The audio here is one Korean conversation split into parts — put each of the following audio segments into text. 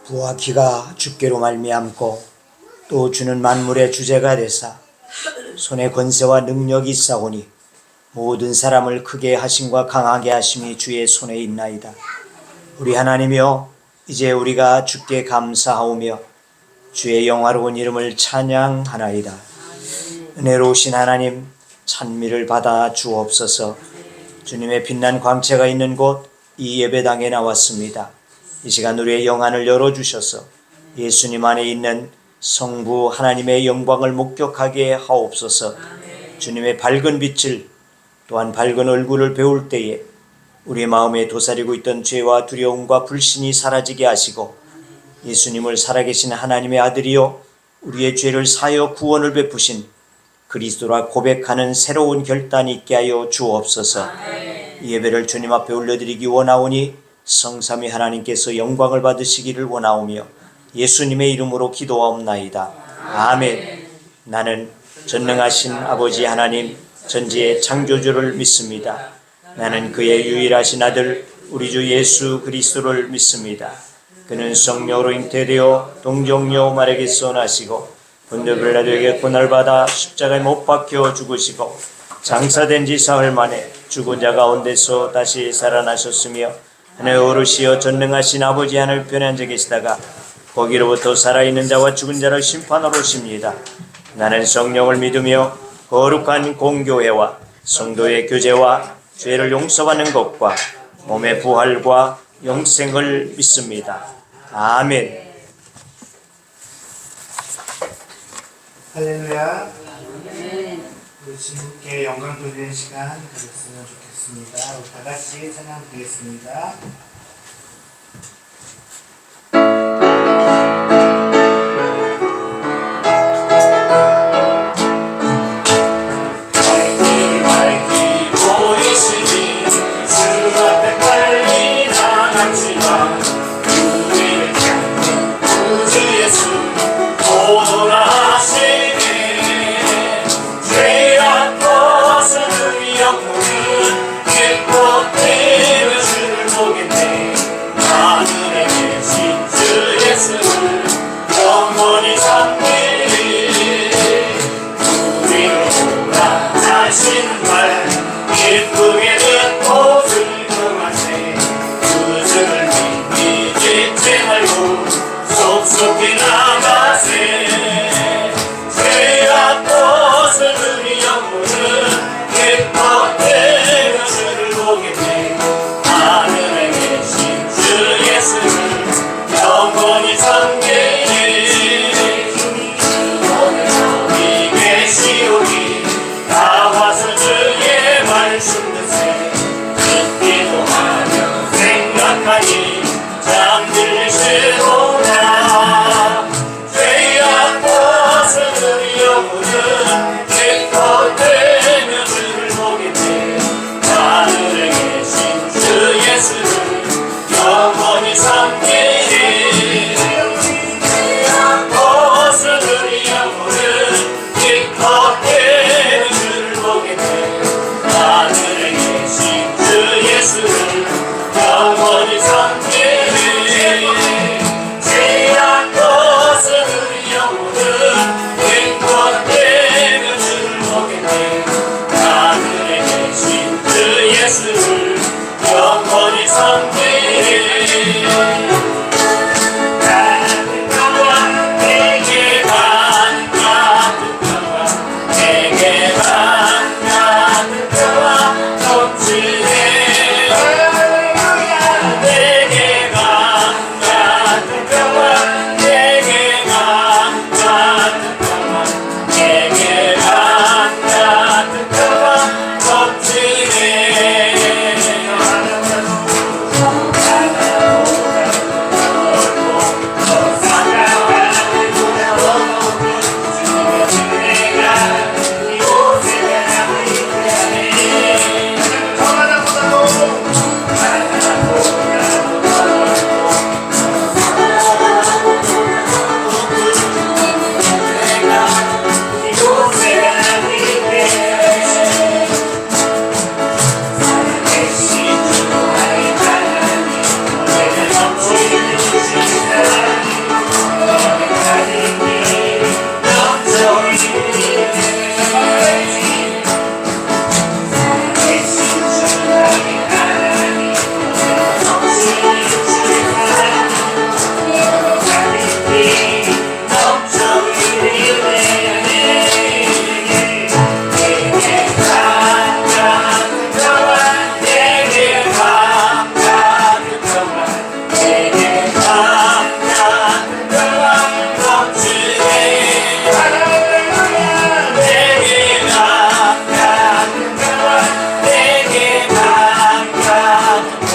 부와 기가 주께로 말미암고 또 주는 만물의 주제가 되사 손에 권세와 능력이 있사오니 모든 사람을 크게 하심과 강하게 하심이 주의 손에 있나이다. 우리 하나님이여, 이제 우리가 주께 감사하오며 주의 영화로운 이름을 찬양하나이다. 은혜로우신 하나님, 찬미를 받아 주옵소서. 주님의 빛난 광채가 있는 곳 이 예배당에 나왔습니다. 이 시간 우리의 영안을 열어주셔서 예수님 안에 있는 성부 하나님의 영광을 목격하게 하옵소서. 주님의 밝은 빛을, 또한 밝은 얼굴을 배울 때에 우리 마음에 도사리고 있던 죄와 두려움과 불신이 사라지게 하시고, 예수님을 살아계신 하나님의 아들이요 우리의 죄를 사하여 구원을 베푸신 그리스도라 고백하는 새로운 결단이 있게 하여 주옵소서. 이 예배를 주님 앞에 올려드리기 원하오니 성삼위 하나님께서 영광을 받으시기를 원하오며 예수님의 이름으로 기도하옵나이다. 아멘. 나는 전능하신 아버지 하나님 전지의 창조주를 믿습니다. 나는 그의 유일하신 아들 우리 주 예수 그리스도를 믿습니다. 그는 성령으로 잉태되어 동정녀 마리아에게서 나시고 본디오 빌라도에게 고난받아 십자가에 못 박혀 죽으시고 장사된 지 사흘 만에 죽은 자 가운데서 다시 살아나셨으며 하늘에 오르시어 전능하신 아버지 하늘 편에 앉아 계시다가 거기로부터 살아있는 자와 죽은 자를 심판하러 오십니다. 나는 성령을 믿으며 거룩한 공교회와 성도의 교제와 죄를 용서받는 것과 몸의 부활과 영생을 믿습니다. 아멘. 할렐루야. 우리 주님께 영광 돌리는 시간 가졌으면 좋겠습니다. 우리 다 같이 찬양 드리겠습니다. 기쁘게 듣고 즐거워하시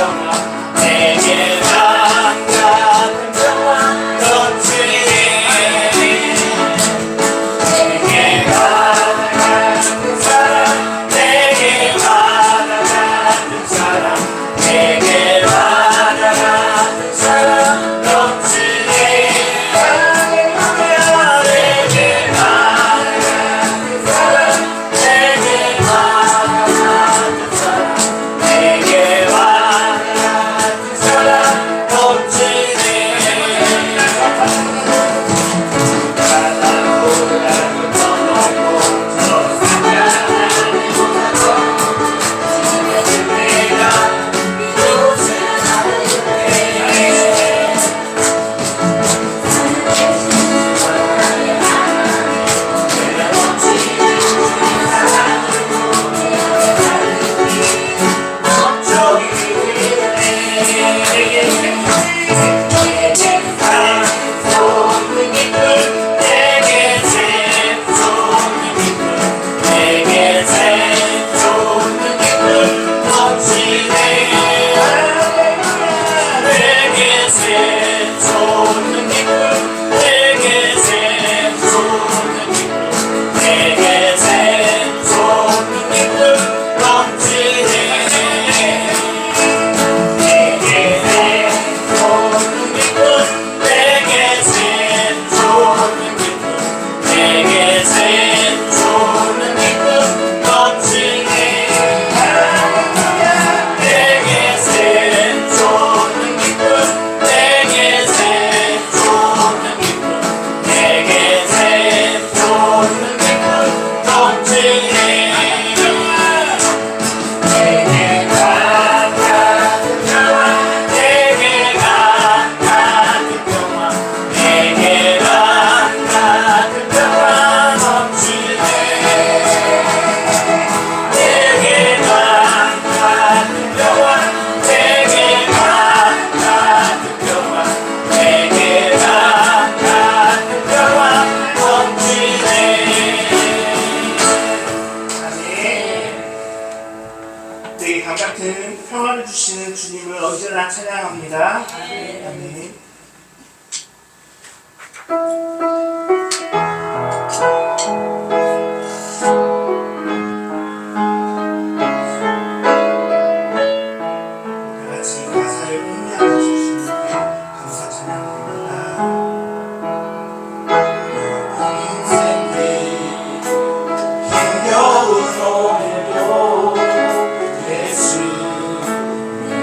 평화 내게 맘 같은 평화 넘치네 내게 바다 같은 사랑 내게 바다 같은 사랑 내게 바다 같은 사랑 넘치네 할렐루야 내게 바다 같은 사랑 내게 바다 같은 사랑 내게 바다 같은 사랑 넘치네 바다보다도 더 넓고 더 상냥하니 내가 이곳에 우리에게 감 같은 평화를 주시는 주님을 언제나 찬양합니다. 아멘. 다 같이 가사를 음미하며 주시는 감사 찬양합니다. 인생의 힘겨운 오늘도 예수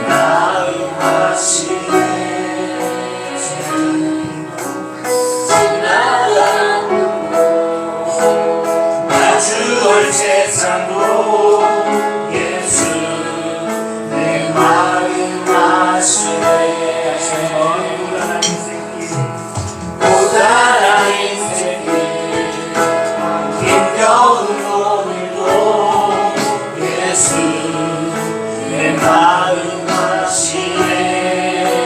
마음 하시네 마주올 세상도 예수 내 마음 하시네 고단한 인생길 고단한 인생길 힘겨운 오늘도 예수 내 마음 하시네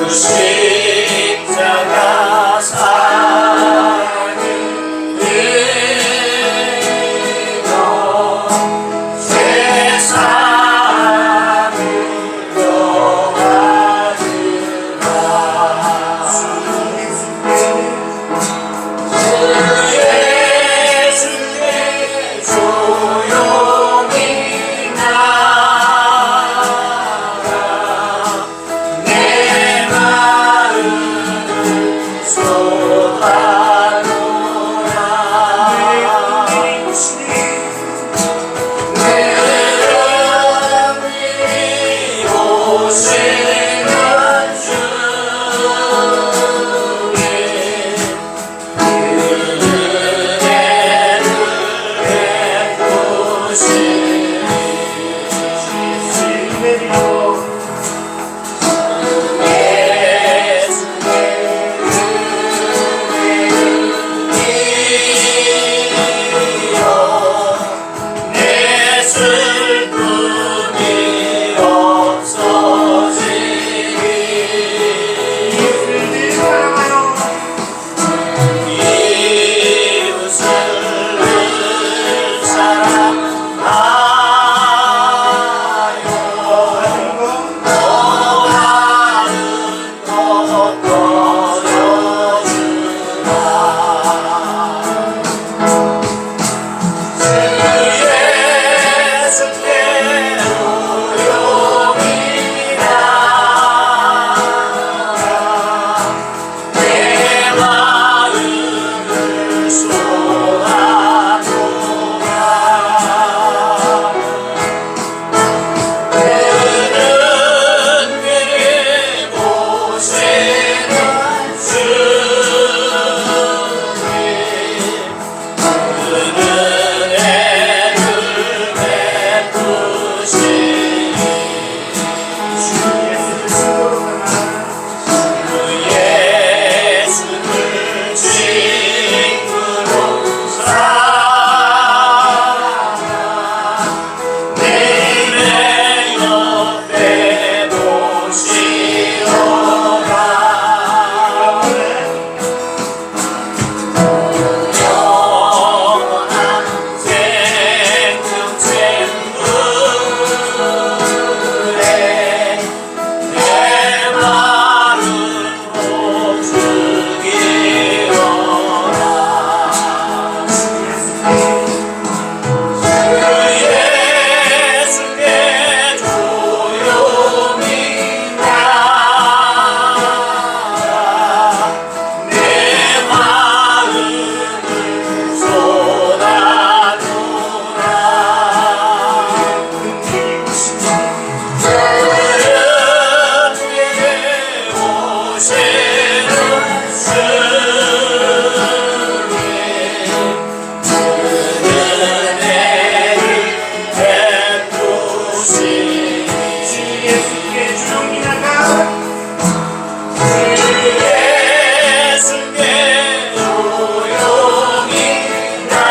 십자가 사랑을 흘려 세상을 영하리라. 예수께 조용히 나가 내 마음을 쏟아놓으라. 내 영이 오시는 중에 은혜를 베푸시니 내 슬픔이 없어지니 이웃을 사랑하여 원하는 것 버려주라. 주 예수께 조용히 나가 내 마음을 쏟아놓으라. 그는 미리 보시는 주님 은혜를 베푸시니 예수를 친구로 삼아 내일의 옆에 모시어라. 영원한 생명샘물에 내 마음 주기로라. 예수께 조용히 나가 내 마음을 쏟아놓으라. 은혜에 오시는 주님 은혜를 베푸시니 예수께 조용히 나가 예수께 조용히 나가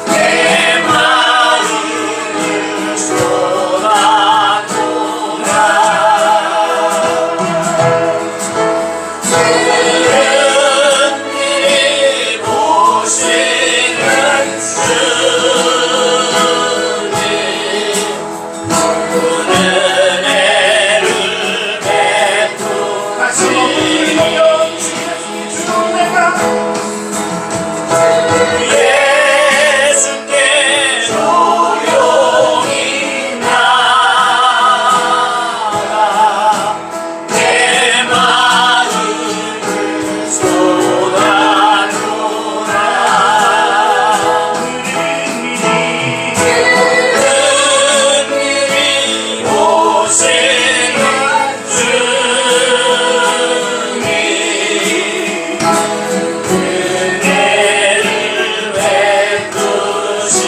내 마음을 쏟아놓으라. 은밀히 보시는 주님 은혜를 다시 한번 베푸시니 조용히 나가 예수께 조용히 나가 내 마음을 쏟아놓으라. 은밀히 오시는 주님 은혜를 베푸시니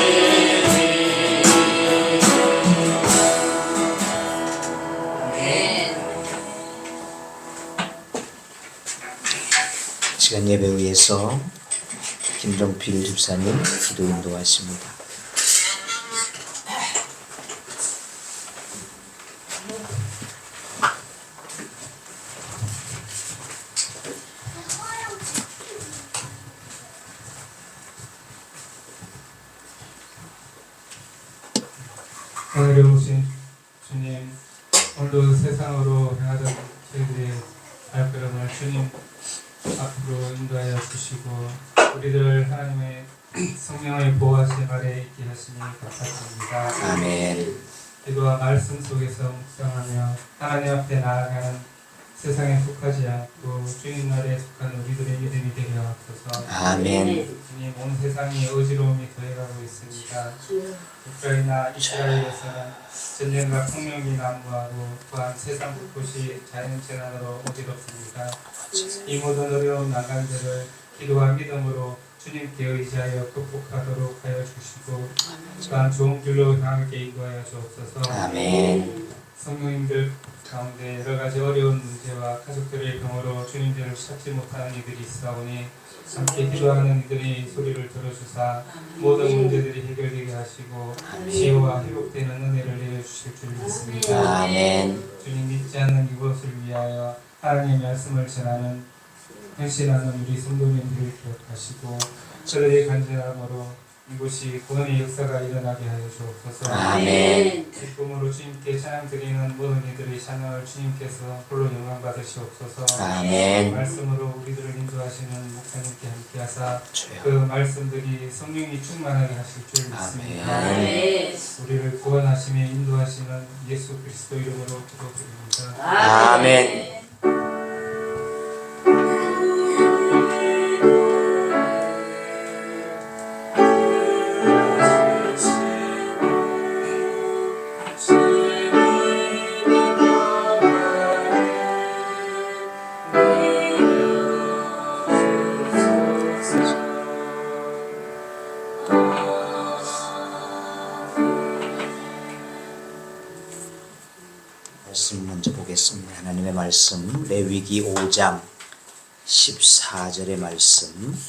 시간 예배 위해서 김종필 집사님 기도 인도하십니다. 어려우신 주님, 오늘도 세상으로 향하던 저희들의 발걸음을 주님 앞으로 인도하여 주시고 우리들을 하나님의 성령의 보호하심 아래 있게 하시니 감사드립니다. 아멘. 기도와 말씀 속에서 묵상하며 하나님 앞에 나아가는 세상에 속하지 않고 주님 나라에 속한 우리들의 믿음이 되게 하옵소서. 아멘. 주님, 온 세상이 어지러움이 더해가고 있습니다. 우크라이나, 이스라엘에서는 전쟁과 폭력이 난무하고 또한 세상 곳곳이 자연재난으로 어지럽습니다. 이 모든 어려운 난관들을 기도와 믿음으로 주님께 의지하여 극복하도록 하여 주시고 또한 좋은 길로 향하게 인도하여 주옵소서. 아멘. 성도님들 가운데 여러 가지 어려운 문제와 가족들의 병으로 주님들을 찾지 못하는 이들이 있사오니 함께 기도하는 이들의 소리를 들어주사 모든 문제들이 해결되게 하시고 치유와 회복되는 은혜를 내려주실 줄 믿습니다. 아멘. 주님 믿지 않는 이곳을 위하여 하나님의 말씀을 전하는 헌신하는 우리 성도님들을 기억하시고 저들의 간절함으로 이곳이 구원의 역사가 일어나게 하여 주옵소서. 아멘. 기쁨으로 주님께 찬양 드리는 모든 이들의 찬양을 주님께서 홀로 영광 받으시옵소서. 아멘. 말씀으로 우리들을 인도하시는 목사님께 함께하사 그 주여. 말씀들이 성령이 충만하게 하실 줄 믿습니다. 아멘. 우리를 구원하시며 인도하시는 예수 그리스도 이름으로 기도드립니다. 아멘. 말씀 먼저 보겠습니다. 하나님의 말씀 레위기 5장 14절의 말씀.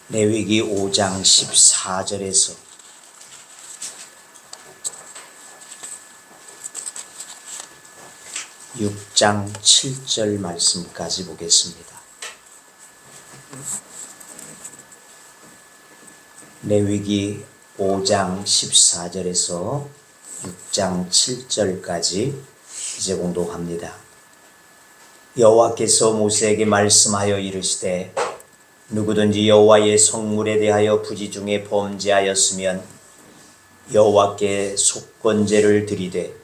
레위기 5장 14절에서 6장 7절 말씀까지 보겠습니다. 레위기 5장 14절에서 6장 7절까지 이제 공독합니다. 여호와께서 모세에게 말씀하여 이르시되 누구든지 여호와의 성물에 대하여 부지중에 범죄하였으면 여호와께 속건제를 드리되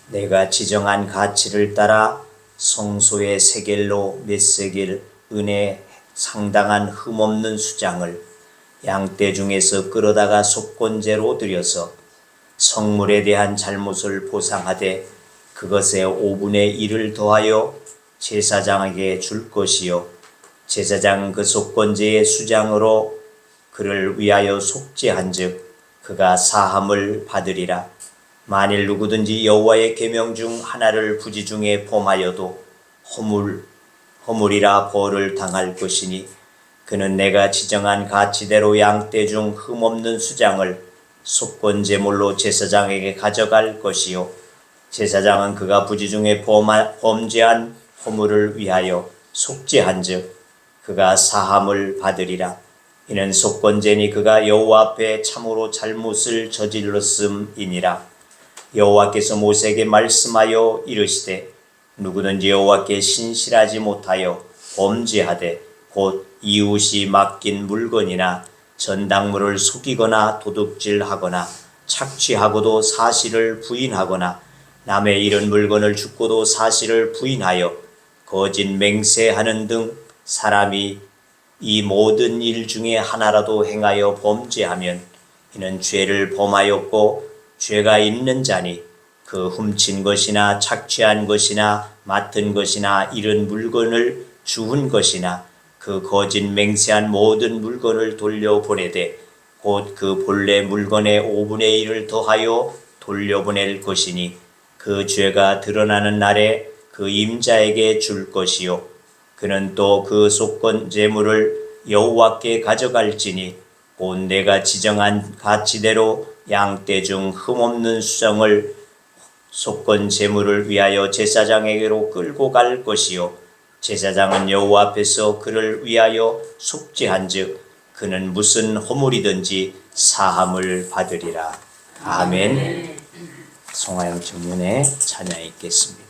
내가 지정한 가치를 따라 성소의 세겔로 몇 세겔 은에 상당한 흠없는 수장을 양떼 중에서 끌어다가 속건제로 드려서 성물에 대한 잘못을 보상하되 그것의 5분의 1을 더하여 제사장에게 줄 것이요 제사장 그 속건제의 수장으로 그를 위하여 속죄한즉 그가 사함을 받으리라. 만일 누구든지 여호와의 계명 중 하나를 부지중에 범하여도 허물이라 벌을 당할 것이니 그는 내가 지정한 가치대로 양떼 중 흠없는 수장을 속건제물로 제사장에게 가져갈 것이요 제사장은 그가 부지중에 범죄한 허물을 위하여 속죄한즉 그가 사함을 받으리라. 이는 속건제니 그가 여호와 앞에 참으로 잘못을 저질렀음이니라. 여호와께서 모세에게 말씀하여 이르시되 누구든지 여호와께 신실하지 못하여 범죄하되 곧 이웃이 맡긴 물건이나 전당물을 속이거나 도둑질하거나 착취하고도 사실을 부인하거나 남의 이런 물건을 줍고도 사실을 부인하여 거짓 맹세하는 등 사람이 이 모든 일 중에 하나라도 행하여 범죄하면 이는 죄를 범하였고 죄가 있는 자니 그 훔친 것이나 착취한 것이나 맡은 것이나 이런 물건을 주운 것이나 그 거짓 맹세한 모든 물건을 돌려보내되 곧 그 본래 물건의 5분의 1을 더하여 돌려보낼 것이니 그 죄가 드러나는 날에 그 임자에게 줄 것이요 그는 또 그 속건제물을 여호와께 가져갈지니 곧 내가 지정한 가치대로 양떼 중 흠없는 수정을 속건제물을 위하여 제사장에게로 끌고 갈 것이요 제사장은 여호와 앞에서 그를 위하여 속죄한즉 그는 무슨 허물이든지 사함을 받으리라. 아멘. 송하영 청년의 찬양 있겠습니다.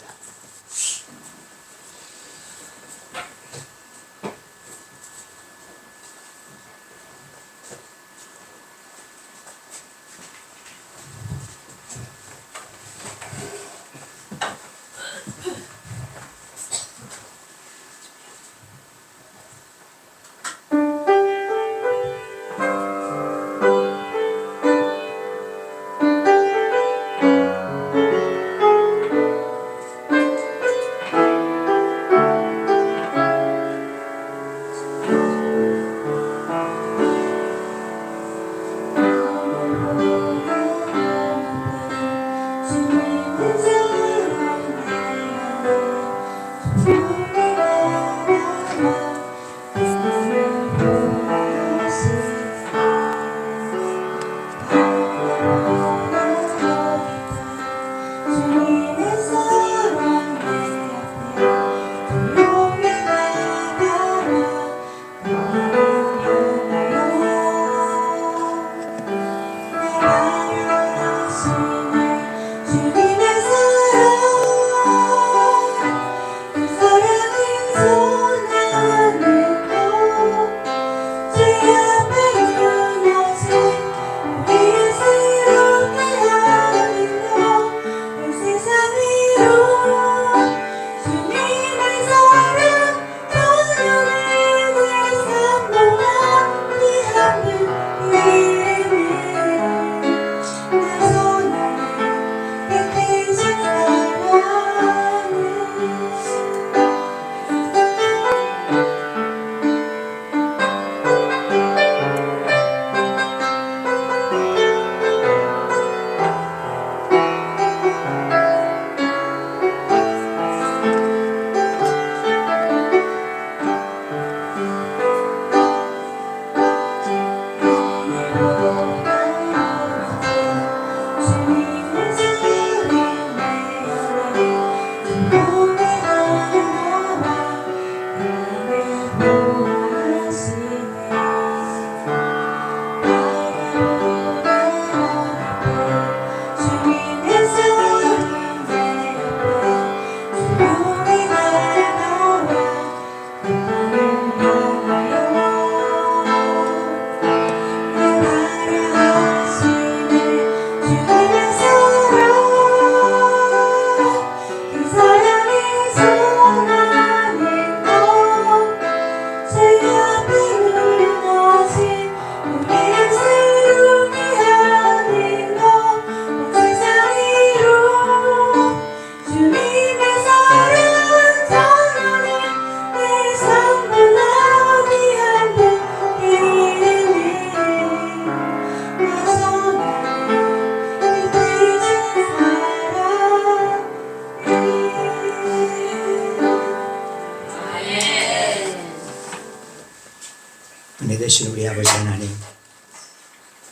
은혜 되신 우리 아버지 하나님,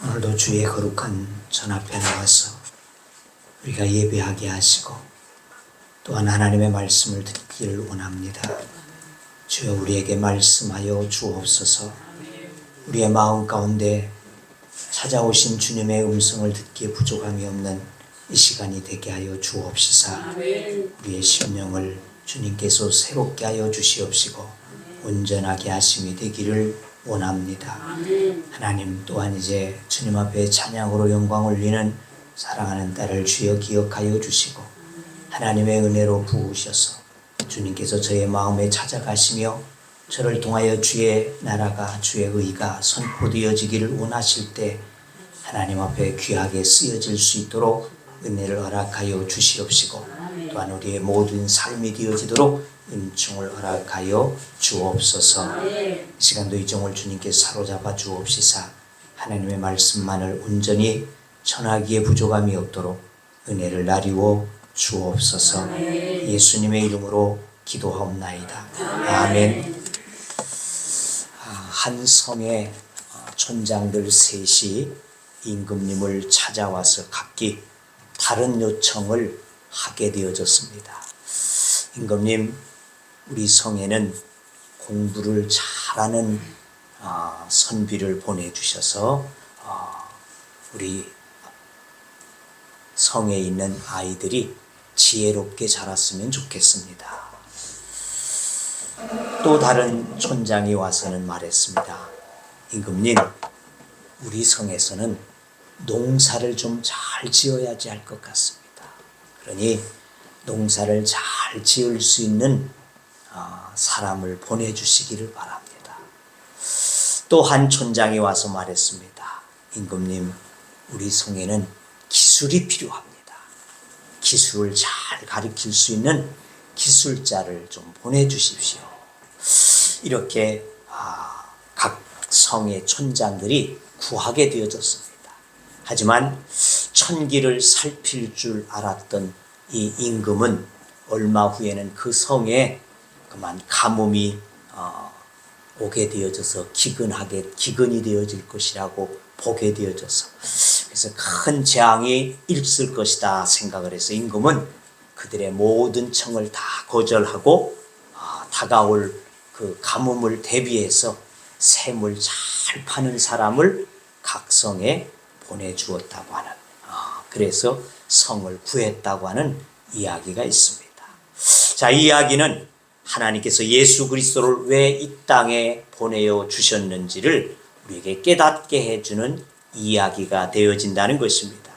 오늘도 주의 거룩한 전 앞에 나와서 우리가 예배하게 하시고 또한 하나님의 말씀을 듣기를 원합니다. 주여 우리에게 말씀하여 주옵소서. 우리의 마음 가운데 찾아오신 주님의 음성을 듣기에 부족함이 없는 이 시간이 되게 하여 주옵시사. 우리의 심령을 주님께서 새롭게 하여 주시옵시고 온전하게 하심이 되기를 원합니다. 하나님 또한 이제 주님 앞에 찬양으로 영광 올리는 사랑하는 딸을 주여 기억하여 주시고 하나님의 은혜로 부으셔서 주님께서 저의 마음에 찾아가시며 저를 통하여 주의 나라가 주의 의가 선포되어지기를 원하실 때 하나님 앞에 귀하게 쓰여질 수 있도록 은혜를 허락하여 주시옵시고 또한 우리의 모든 삶이 되어지도록 은총을 허락하여 주옵소서. 이 시간도 이 종을 주님께 사로잡아 주옵시사 하나님의 말씀만을 온전히 전하기에 부족함이 없도록 은혜를 나리워 주옵소서. 예수님의 이름으로 기도하옵나이다. 아멘. 한 성의 촌장들 셋이 임금님을 찾아와서 각기 다른 요청을 하게 되어졌습니다. 임금님, 우리 성에는 공부를 잘하는 선비를 보내주셔서 우리 성에 있는 아이들이 지혜롭게 자랐으면 좋겠습니다. 또 다른 촌장이 와서는 말했습니다. 임금님, 우리 성에서는 농사를 좀 잘 지어야지 할 것 같습니다. 그러니 농사를 잘 지을 수 있는 사람을 보내주시기를 바랍니다. 또 한 촌장이 와서 말했습니다. 임금님, 우리 성에는 기술이 필요합니다. 기술을 잘 가르칠 수 있는 기술자를 좀 보내주십시오. 이렇게 각 성의 촌장들이 구하게 되어졌습니다. 하지만 천기를 살필 줄 알았던 이 임금은 얼마 후에는 그 성에 그만 가뭄이 오게 되어져서 기근이 되어질 것이라고 보게 되어져서, 그래서 큰 재앙이 있을 것이다 생각을 해서 임금은 그들의 모든 청을 다 거절하고 다가올 그 가뭄을 대비해서 샘을 잘 파는 사람을 각 성에 보내주었다고 하는, 그래서 성을 구했다고 하는 이야기가 있습니다. 자, 이 이야기는 하나님께서 예수 그리스도를 왜 이 땅에 보내어 주셨는지를 우리에게 깨닫게 해주는 이야기가 되어진다는 것입니다.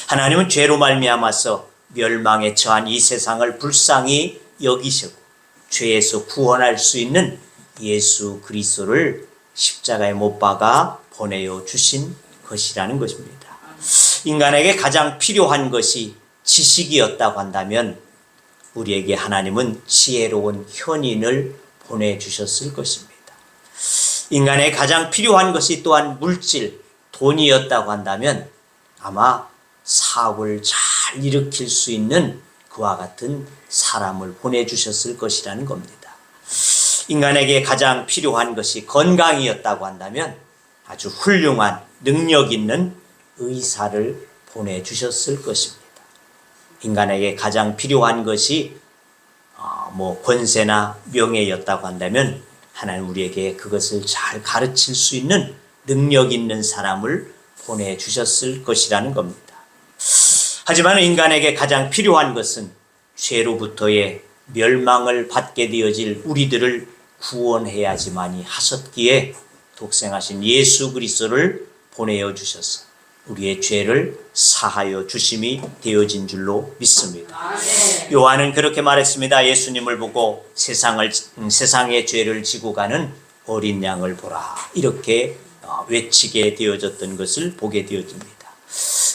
하나님은 죄로 말미암아서 멸망에 처한 이 세상을 불쌍히 여기시고 죄에서 구원할 수 있는 예수 그리스도를 십자가에 못 박아 보내어 주신 것이라는 것입니다. 인간에게 가장 필요한 것이 지식이었다고 한다면 우리에게 하나님은 지혜로운 현인을 보내주셨을 것입니다. 인간에 가장 필요한 것이 또한 물질, 돈이었다고 한다면 아마 사업을 잘 일으킬 수 있는 그와 같은 사람을 보내주셨을 것이라는 겁니다. 인간에게 가장 필요한 것이 건강이었다고 한다면 아주 훌륭한 능력 있는 의사를 보내주셨을 것입니다. 인간에게 가장 필요한 것이 권세나 명예였다고 한다면 하나님 우리에게 그것을 잘 가르칠 수 있는 능력 있는 사람을 보내주셨을 것이라는 겁니다. 하지만 인간에게 가장 필요한 것은 죄로부터의 멸망을 받게 되어질 우리들을 구원해야지만이 하셨기에 독생하신 예수 그리스도를 보내어 주셔서 우리의 죄를 사하여 주심이 되어진 줄로 믿습니다. 요한은 그렇게 말했습니다. 예수님을 보고 세상의 죄를 지고 가는 어린 양을 보라, 이렇게 외치게 되어졌던 것을 보게 되어집니다.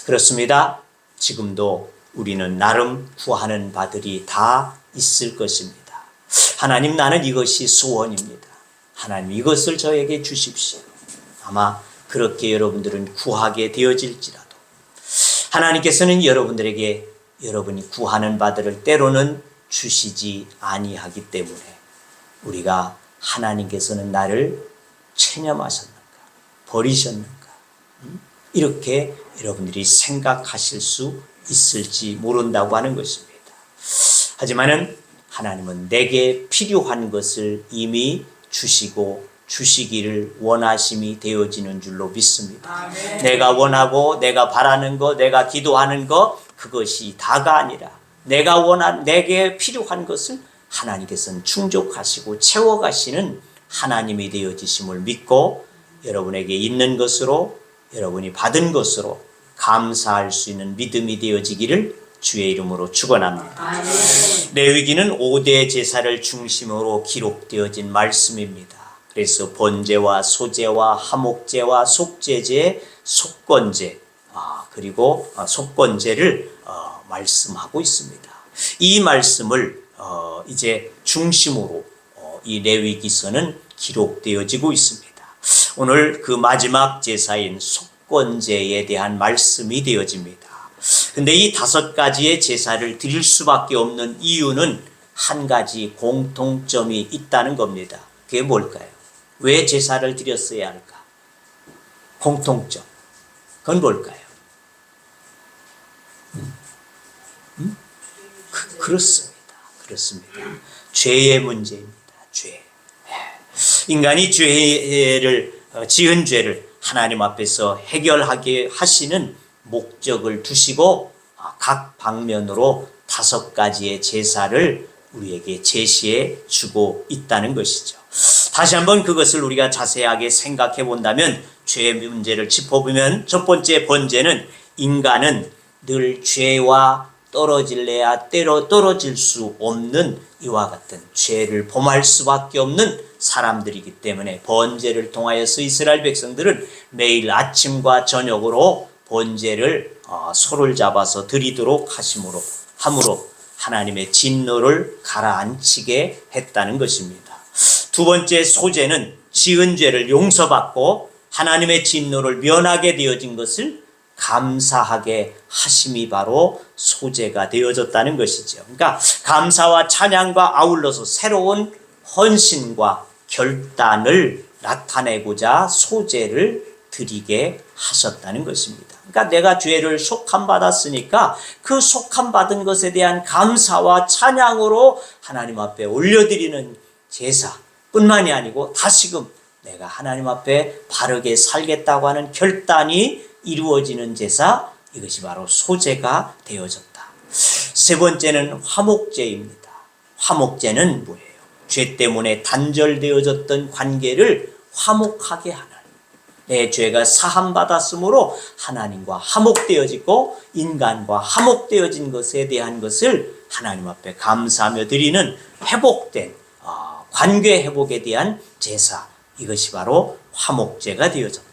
그렇습니다. 지금도 우리는 나름 구하는 바들이 다 있을 것입니다. 하나님, 나는 이것이 소원입니다. 하나님, 이것을 저에게 주십시오. 아마 그렇게 여러분들은 구하게 되어질지라도 하나님께서는 여러분들에게 여러분이 구하는 바들을 때로는 주시지 아니하기 때문에 우리가 하나님께서는 나를 체념하셨는가, 버리셨는가, 이렇게 여러분들이 생각하실 수 있을지 모른다고 하는 것입니다. 하지만은 하나님은 내게 필요한 것을 이미 주시고 주시기를 원하심이 되어지는 줄로 믿습니다. 아멘. 내가 원하고 내가 바라는 것, 내가 기도하는 것, 그것이 다가 아니라 내게 필요한 것을 하나님께서는 충족하시고 채워가시는 하나님이 되어지심을 믿고 여러분에게 있는 것으로, 여러분이 받은 것으로 감사할 수 있는 믿음이 되어지기를 주의 이름으로 축원합니다. 아멘. 레위기는 5대 제사를 중심으로 기록되어진 말씀입니다. 그래서 번제와 소제와 하목제와 속제제, 속건제, 그리고 속건제를 말씀하고 있습니다. 이 말씀을 이제 중심으로 이 레위기서는 기록되어지고 있습니다. 오늘 그 마지막 제사인 속건제에 대한 말씀이 되어집니다. 근데 이 5가지의 제사를 드릴 수밖에 없는 이유는 한 가지 공통점이 있다는 겁니다. 그게 뭘까요? 왜 제사를 드렸어야 할까? 공통점. 그건 뭘까요? 그렇습니다. 죄의 문제입니다. 죄. 인간이 지은 죄를 하나님 앞에서 해결하게 하시는 목적을 두시고 각 방면으로 5가지의 제사를 우리에게 제시해 주고 있다는 것이죠. 다시 한번 그것을 우리가 자세하게 생각해 본다면 죄의 문제를 짚어보면 첫 번째 번제는 인간은 늘 죄와 떨어질래야 때로 떨어질 수 없는 이와 같은 죄를 범할 수밖에 없는 사람들이기 때문에 번제를 통하여서 이스라엘 백성들은 매일 아침과 저녁으로 번제를 소를 잡아서 드리도록 함으로 하나님의 진노를 가라앉히게 했다는 것입니다. 두 번째 소제는 지은 죄를 용서받고 하나님의 진노를 면하게 되어진 것을 감사하게 하심이 바로 소제가 되어졌다는 것이죠. 그러니까 감사와 찬양과 아울러서 새로운 헌신과 결단을 나타내고자 소제를 드리게 하셨다는 것입니다. 그러니까 내가 죄를 속함받았으니까 그 속함받은 것에 대한 감사와 찬양으로 하나님 앞에 올려드리는 제사뿐만이 아니고 다시금 내가 하나님 앞에 바르게 살겠다고 하는 결단이 이루어지는 제사, 이것이 바로 소제가 되어졌다. 세 번째는 화목제입니다. 화목제는 뭐예요? 죄 때문에 단절되어졌던 관계를 화목하게 하는, 내 죄가 사함받았으므로 하나님과 화목되어지고 인간과 화목되어진 것에 대한 것을 하나님 앞에 감사하며 드리는 회복된 관계 회복에 대한 제사, 이것이 바로 화목제가 되어졌다.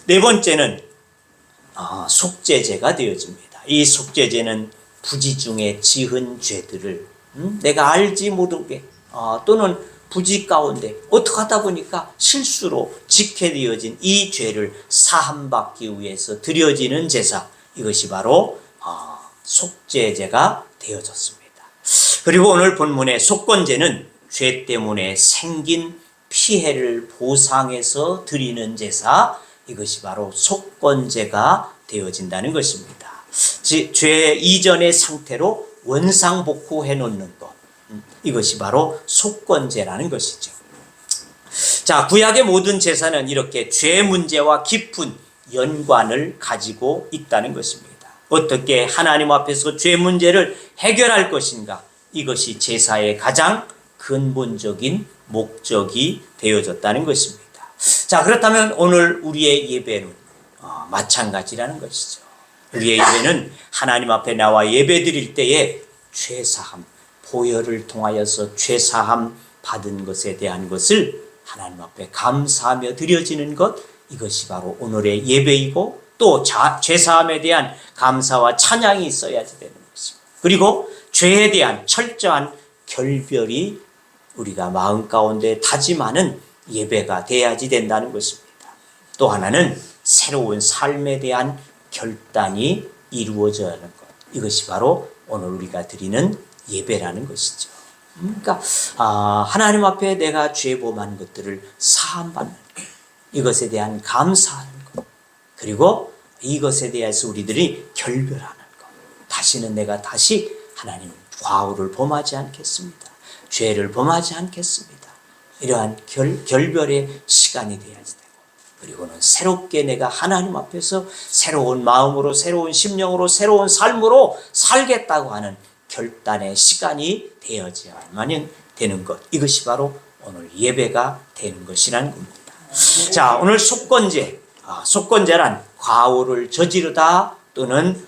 네 번째는 속죄제가 되어집니다. 이 속죄제는 부지 중에 지은 죄들을 내가 알지 모르게 또는 부지 가운데 어떻게 하다 보니까 실수로 짓게 되어진 이 죄를 사함받기 위해서 드려지는 제사, 이것이 바로 속죄제가 되어졌습니다. 그리고 오늘 본문의 속건제는 죄 때문에 생긴 피해를 보상해서 드리는 제사, 이것이 바로 속건제가 되어진다는 것입니다. 죄 이전의 상태로 원상복구해 놓는 것, 이것이 바로 속건제라는 것이죠. 자, 구약의 모든 제사는 이렇게 죄 문제와 깊은 연관을 가지고 있다는 것입니다. 어떻게 하나님 앞에서 죄 문제를 해결할 것인가, 이것이 제사의 가장 근본적인 목적이 되어졌다는 것입니다. 자, 그렇다면 오늘 우리의 예배는 마찬가지라는 것이죠. 우리의 예배는 하나님 앞에 나와 예배 드릴 때에 죄사함, 보혈을 통하여서 죄사함 받은 것에 대한 것을 하나님 앞에 감사하며 드려지는 것, 이것이 바로 오늘의 예배이고 또 죄사함에 대한 감사와 찬양이 있어야지 되는 것입니다. 그리고 죄에 대한 철저한 결별이 우리가 마음 가운데 다짐하는 예배가 돼야지 된다는 것입니다. 또 하나는 새로운 삶에 대한 결단이 이루어져야 하는 것, 이것이 바로 오늘 우리가 드리는 예배라는 것이죠. 그러니까 하나님 앞에 내가 죄 범한 것들을 사함받는 것, 이것에 대한 감사하는 것, 그리고 이것에 대해서 우리들이 결별하는 것, 다시는 내가 다시 하나님 과오를 범하지 않겠습니다, 죄를 범하지 않겠습니다, 이러한 결별의 시간이 되어야지 되고, 그리고는 새롭게 내가 하나님 앞에서 새로운 마음으로, 새로운 심령으로, 새로운 삶으로 살겠다고 하는 결단의 시간이 되어야만 되는 것, 이것이 바로 오늘 예배가 되는 것이라는 겁니다. 자, 오늘 속건제, 속건제란 과오를 저지르다 또는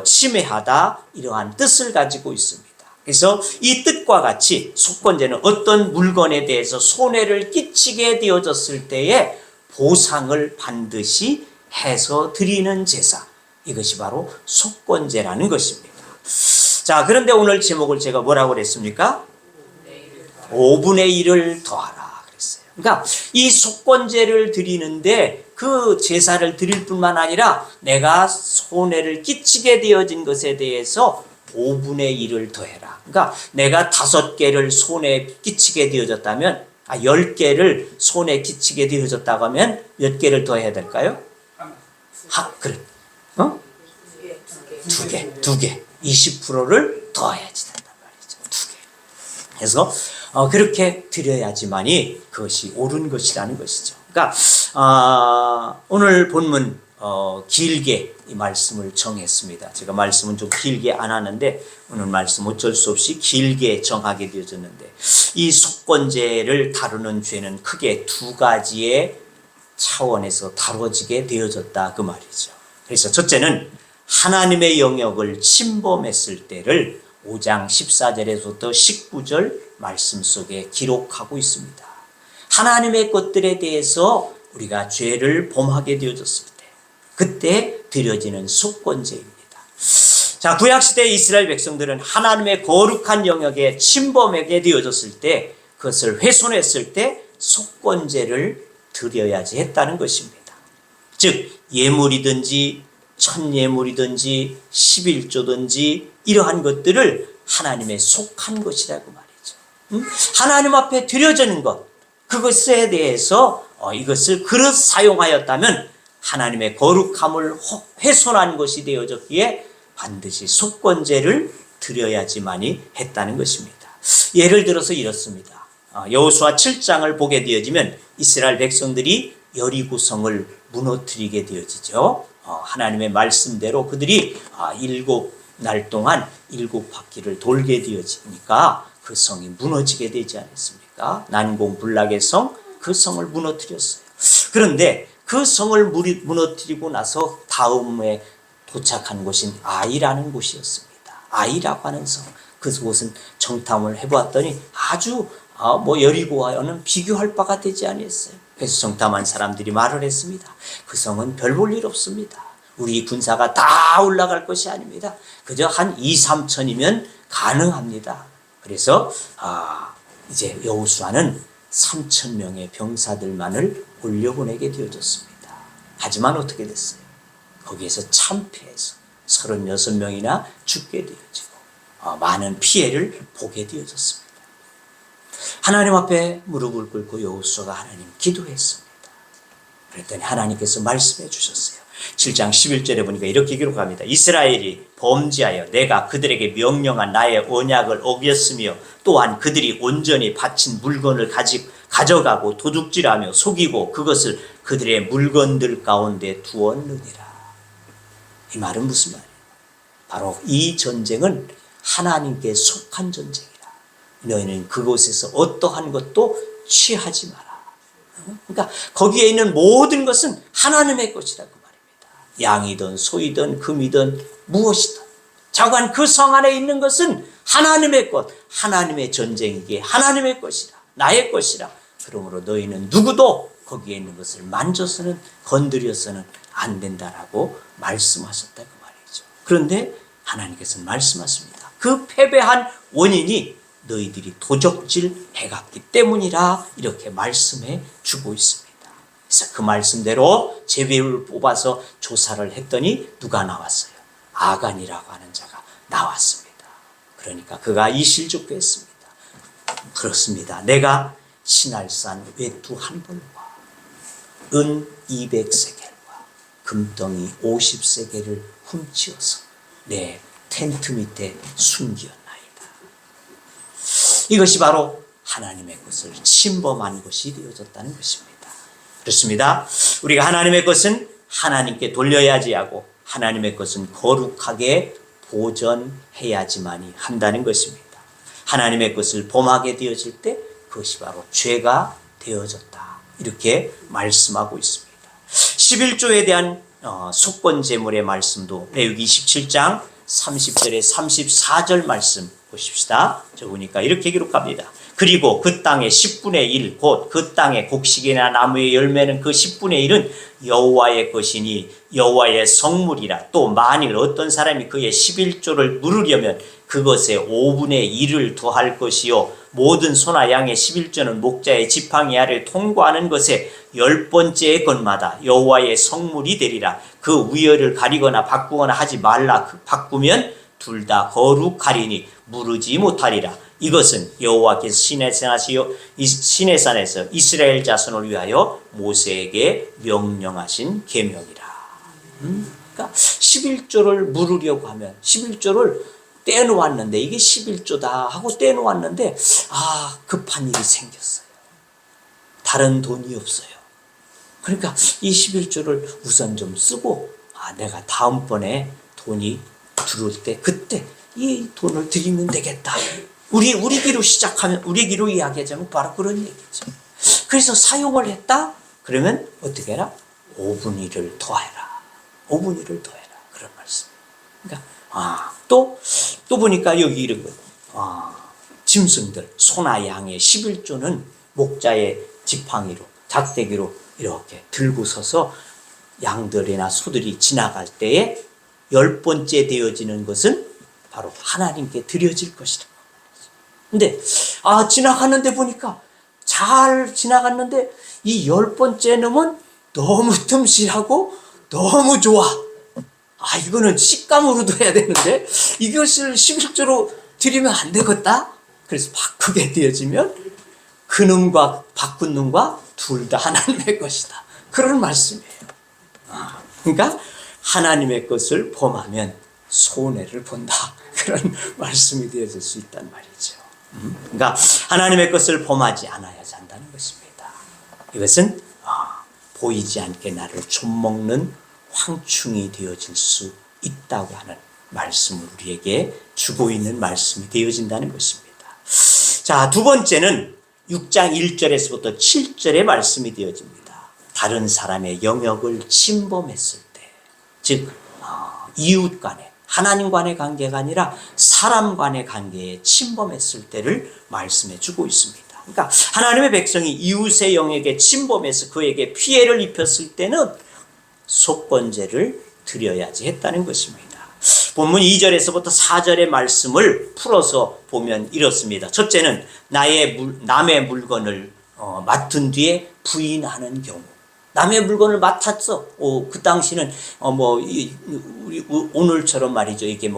침해하다, 이러한 뜻을 가지고 있습니다. 그래서 이 뜻과 같이 속건제는 어떤 물건에 대해서 손해를 끼치게 되어졌을 때에 보상을 반드시 해서 드리는 제사, 이것이 바로 속건제라는 것입니다. 자, 그런데 오늘 제목을 제가 뭐라고 그랬습니까? 5분의 1을 더하라 그랬어요. 그러니까 이 속건제를 드리는데 그 제사를 드릴 뿐만 아니라 내가 손해를 끼치게 되어진 것에 대해서 5분의 1을 더해라. 그러니까 내가 5개를 손에 끼치게 되어졌다면 10개를 손에 끼치게 되어졌다고 하면 몇 개를 더해야 될까요? 그래. 2개. 20%를 더해야지 된단 말이죠. 2개. 그래서 그렇게 드려야지만이 그것이 옳은 것이라는 것이죠. 그러니까 오늘 본문 길게 이 말씀을 정했습니다. 제가 말씀은 좀 길게 안 하는데 오늘 말씀 어쩔 수 없이 길게 정하게 되어졌는데, 이 속건제를 다루는 죄는 크게 두 가지의 차원에서 다뤄지게 되어졌다 그 말이죠. 그래서 첫째는 하나님의 영역을 침범했을 때를 5장 14절에서부터 19절 말씀 속에 기록하고 있습니다. 하나님의 것들에 대해서 우리가 죄를 범하게 되어졌을 때, 그때 드려지는 속건제입니다. 자, 구약시대 이스라엘 백성들은 하나님의 거룩한 영역에 침범하게 되어졌을 때, 그것을 훼손했을 때 속건제를 드려야지 했다는 것입니다. 즉 예물이든지 천예물이든지 11조든지 이러한 것들을 하나님의 속한 것이라고 말이죠. 하나님 앞에 드려지는 것, 그것에 대해서 이것을 그릇 사용하였다면 하나님의 거룩함을 훼손한 것이 되어졌기에 반드시 속건제를 드려야지만이 했다는 것입니다. 예를 들어서 이렇습니다. 여호수아 7장을 보게 되어지면 이스라엘 백성들이 여리고성을 무너뜨리게 되어지죠. 하나님의 말씀대로 그들이 7날 동안 7바퀴를 돌게 되어지니까 그 성이 무너지게 되지 않았습니까? 난공불락의 성, 그 성을 무너뜨렸어요. 그런데 그 성을 무너뜨리고 나서 다음에 도착한 곳인 아이라는 곳이었습니다. 아이라고 하는 성, 그곳은 정탐을 해보았더니 아주 여리고와는 비교할 바가 되지 않았어요. 그래서 정탐한 사람들이 말을 했습니다. 그 성은 별 볼 일 없습니다. 우리 군사가 다 올라갈 것이 아닙니다. 그저 한 2, 3천이면 가능합니다. 그래서 이제 여호수아는 3,000명의 병사들만을 올려보내게 되어졌습니다. 하지만 어떻게 됐어요? 거기에서 참패해서 36명이나 죽게 되어지고 많은 피해를 보게 되어졌습니다. 하나님 앞에 무릎을 꿇고 여호수아가 하나님 기도했습니다. 그랬더니 하나님께서 말씀해 주셨어요. 7장 11절에 보니까 이렇게 기록합니다. 이스라엘이 범죄하여 내가 그들에게 명령한 나의 언약을 어겼으며 또한 그들이 온전히 바친 물건을 가져가고 도둑질하며 속이고 그것을 그들의 물건들 가운데 두었느니라. 이 말은 무슨 말이에요? 바로 이 전쟁은 하나님께 속한 전쟁이라. 너희는 그곳에서 어떠한 것도 취하지 마라. 그러니까 거기에 있는 모든 것은 하나님의 것이라고 말입니다. 양이든 소이든 금이든 무엇이든 자관 그 성 안에 있는 것은 하나님의 것, 하나님의 전쟁이기에 하나님의 것이라, 나의 것이라. 그러므로 너희는 누구도 거기에 있는 것을 만져서는 건드려서는 안 된다라고 말씀하셨다고 말이죠. 그런데 하나님께서는 말씀하십니다. 그 패배한 원인이 너희들이 도적질 해갔기 때문이라 이렇게 말씀해 주고 있습니다. 그래서 그 말씀대로 제비를 뽑아서 조사를 했더니 누가 나왔어요? 아간이라고 하는 자가 나왔습니다. 그러니까 그가 이실족했습니다. 그렇습니다. 내가 신할산 외투 한 벌과 은 200세겔과 금덩이 50세겔을 훔치어서 내 텐트 밑에 숨기었나이다. 이것이 바로 하나님의 것을 침범한 것이 되어졌다는 것입니다. 그렇습니다. 우리가 하나님의 것은 하나님께 돌려야지 하고 하나님의 것은 거룩하게 보존해야지만이 한다는 것입니다. 하나님의 것을 범하게 되어질 때 그것이 바로 죄가 되어졌다. 이렇게 말씀하고 있습니다. 11조에 대한 속건제물의 말씀도 레위기 27장 30절에 34절 말씀 보십시다. 적으니까 이렇게 기록합니다. 그리고 그 땅의 10분의 1, 곧 그 땅의 곡식이나 나무의 열매는 그 10분의 1은 여호와의 것이니 여호와의 성물이라. 또 만일 어떤 사람이 그의 11조를 물으려면 그것에 5분의 1을 더할 것이요 모든 소나 양의 11조는 목자의 지팡이 아래를 통과하는 것에 10번째 것마다 여호와의 성물이 되리라. 그 위열을 가리거나 바꾸거나 하지 말라. 바꾸면 둘 다 거룩하리니 무르지 못하리라. 이것은 여호와께서 시내산에서 이스라엘 자손을 위하여 모세에게 명령하신 계명이라. 그러니까 11조를 물으려고 하면 11조를 떼놓았는데 이게 11조다 하고 떼놓았는데 급한 일이 생겼어요. 다른 돈이 없어요. 그러니까 이 11조를 우선 좀 쓰고 내가 다음번에 돈이 들어올 때 그때 이 돈을 드리면 되겠다. 우리기로 시작하면, 우리기로 이야기하자면 바로 그런 얘기죠. 그래서 사용을 했다? 그러면 어떻게 해라? 5분의 1을 더해라. 5분의 1을 더해라. 그런 말씀. 그러니까, 또 보니까 여기 이런 거, 짐승들, 소나 양의 11조는 목자의 지팡이로, 작대기로 이렇게 들고 서서 양들이나 소들이 지나갈 때에 10번째 되어지는 것은 바로 하나님께 드려질 것이다. 근데 지나갔는데 보니까 잘 지나갔는데 이 10번째 놈은 너무 틈실하고 너무 좋아. 이거는 식감으로도 해야 되는데 이것을 11조로 드리면 안 되겠다. 그래서 바꾸게 되어지면 그 놈과 바꾼 놈과 둘 다 하나님의 것이다. 그런 말씀이에요. 그러니까 하나님의 것을 범하면 손해를 본다. 그런 말씀이 되어질 수 있단 말이죠. 그러니까 하나님의 것을 범하지 않아야 한다는 것입니다. 이것은 보이지 않게 나를 좀먹는 황충이 되어질 수 있다고 하는 말씀을 우리에게 주고 있는 말씀이 되어진다는 것입니다. 자, 두 번째는 6장 1절에서부터 7절의 말씀이 되어집니다. 다른 사람의 영역을 침범했을 때, 즉 이웃 간에, 하나님 간의 관계가 아니라 사람 간의 관계에 침범했을 때를 말씀해 주고 있습니다. 그러니까 하나님의 백성이 이웃의 영역에 침범해서 그에게 피해를 입혔을 때는 속건제를 드려야지 했다는 것입니다. 본문 2절에서부터 4절의 말씀을 풀어서 보면 이렇습니다. 첫째는 남의 물건을 맡은 뒤에 부인하는 경우. 남의 물건을 맡았어. 그 당시는 우리 오늘처럼 말이죠. 이게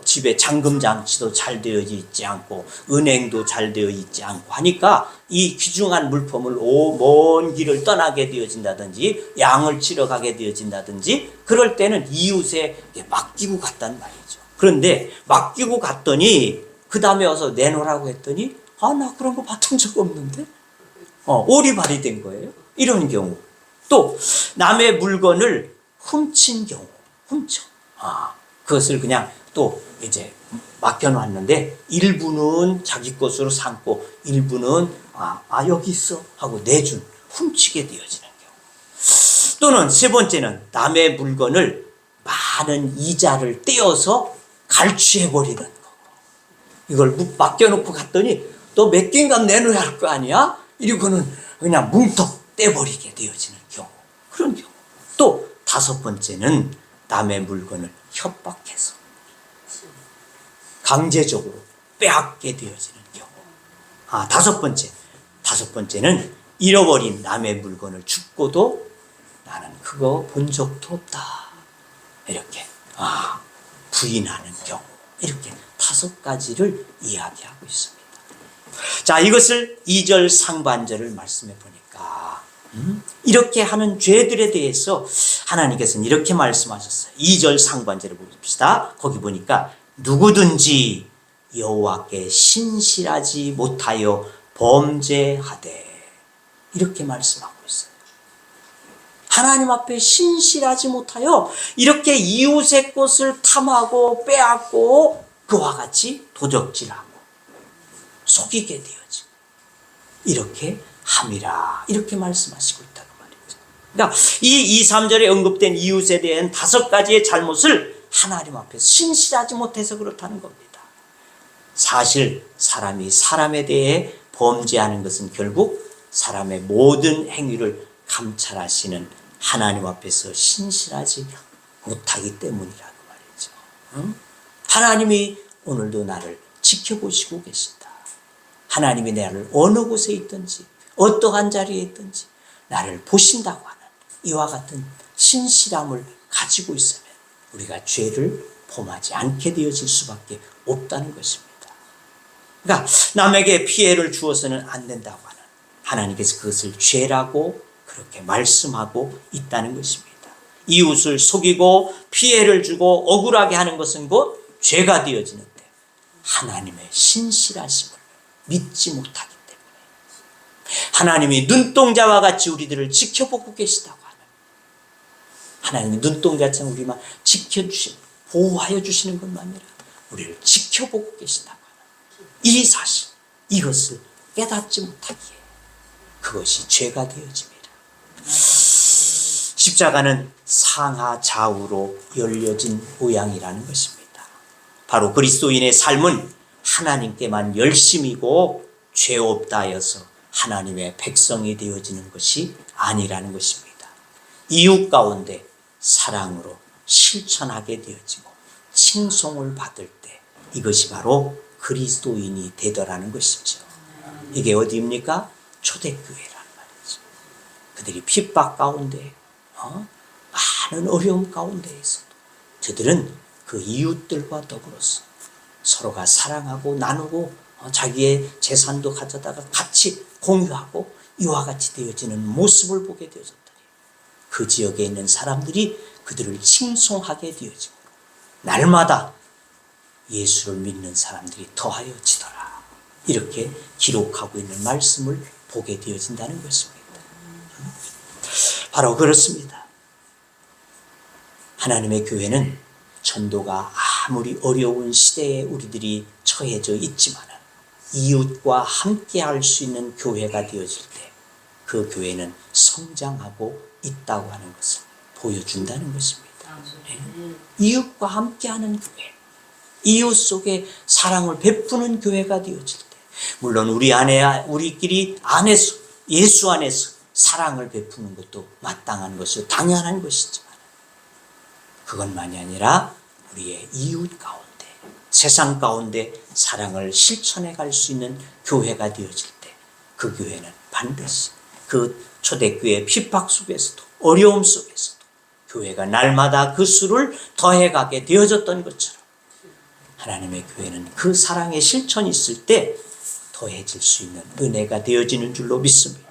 집에 잠금 장치도 잘 되어 있지 않고 은행도 잘 되어 있지 않고 하니까 이 귀중한 물품을 먼 길을 떠나게 되어진다든지 양을 치러 가게 되어진다든지 그럴 때는 이웃에 맡기고 갔단 말이죠. 그런데 맡기고 갔더니 그 다음에 와서 내놓으라고 했더니 나 그런 거 받은 적 없는데 오리발이 된 거예요. 이런 경우. 또 남의 물건을 훔친 경우, 그것을 그냥 또 이제 맡겨놨는데 일부는 자기 것으로 삼고 일부는 여기 있어 하고 내준, 훔치게 되어지는 경우. 또는 세 번째는 남의 물건을 많은 이자를 떼어서 갈취해버리는 거. 이걸 맡겨놓고 갔더니 또 몇 개인가 내놓아야 할 거 아니야? 이러고는 그냥 뭉텅 떼버리게 되어지는 경우. 그런 경우. 또 다섯 번째는 남의 물건을 협박해서 강제적으로 빼앗게 되어지는 경우. 다섯 번째는 잃어버린 남의 물건을 죽고도 나는 그거 본 적도 없다. 이렇게 부인하는 경우. 이렇게 5가지를 이야기하고 있습니다. 자, 이것을 2절 상반절을 말씀해 보니까 이렇게 하는 죄들에 대해서 하나님께서는 이렇게 말씀하셨어요. 2절 상반절을 봅시다. 거기 보니까 누구든지 여호와께 신실하지 못하여 범죄하되, 이렇게 말씀하고 있어요. 하나님 앞에 신실하지 못하여 이렇게 이웃의 것을 탐하고 빼앗고 그와 같이 도적질하고 속이게 되어지고 이렇게 함이라, 이렇게 말씀하시고 있다는 말이죠. 그러니까 이 2, 3절에 언급된 이웃에 대한 5가지의 잘못을 하나님 앞에 신실하지 못해서 그렇다는 겁니다. 사실 사람이 사람에 대해 범죄하는 것은 결국 사람의 모든 행위를 감찰하시는 하나님 앞에서 신실하지 못하기 때문이라고 말이죠. 하나님이 오늘도 나를 지켜보시고 계신다. 하나님이 나를 어느 곳에 있든지 어떠한 자리에 있든지 나를 보신다고 하는 이와 같은 신실함을 가지고 있으면 우리가 죄를 범하지 않게 되어질 수밖에 없다는 것입니다. 그러니까 남에게 피해를 주어서는 안 된다고 하는 하나님께서 그것을 죄라고 그렇게 말씀하고 있다는 것입니다. 이웃을 속이고 피해를 주고 억울하게 하는 것은 곧 죄가 되어지는데 하나님의 신실하심을 믿지 못하기 때문에, 하나님이 눈동자와 같이 우리들을 지켜보고 계시다고 하는, 하나님이 눈동자처럼 우리만 지켜주시는, 보호하여 주시는 것만 아니라 우리를 지켜보고 계시다고 하는 이 사실, 이것을 깨닫지 못하기에 그것이 죄가 되어집니다. 십자가는 상하 좌우로 열려진 모양이라는 것입니다. 바로 그리스도인의 삶은 하나님께만 열심이고 죄 없다 하여서 하나님의 백성이 되어지는 것이 아니라는 것입니다. 이웃 가운데 사랑으로 실천하게 되어지고 칭송을 받을 때 이것이 바로 그리스도인이 되더라는 것이죠. 이게 어디입니까? 초대교회라는 말이죠. 그들이 핍박 가운데 많은 어려움 가운데에서도 저들은 그 이웃들과 더불어서 서로가 사랑하고 나누고 자기의 재산도 가져다가 같이 공유하고 이와 같이 되어지는 모습을 보게 되어졌더니 그 지역에 있는 사람들이 그들을 칭송하게 되어지고 날마다 예수를 믿는 사람들이 더하여지더라. 이렇게 기록하고 있는 말씀을 보게 되어진다는 것입니다. 바로 그렇습니다. 하나님의 교회는 전도가 아무리 어려운 시대에 우리들이 처해져 있지만 이웃과 함께 할 수 있는 교회가 되어질 때 그 교회는 성장하고 있다고 하는 것을 보여준다는 것입니다. 네. 이웃과 함께하는 교회, 이웃 속에 사랑을 베푸는 교회가 되어질 때, 물론 우리끼리 안에서, 예수 안에서 사랑을 베푸는 것도 마땅한 것이고 당연한 것이지만 그것만이 아니라 우리의 이웃 가운데, 세상 가운데 사랑을 실천해 갈 수 있는 교회가 되어질 때 그 교회는 반드시 그 초대교회 핍박 속에서도 어려움 속에서도 교회가 날마다 그 수를 더해가게 되어졌던 것처럼 하나님의 교회는 그 사랑의 실천이 있을 때 더해질 수 있는 은혜가 되어지는 줄로 믿습니다.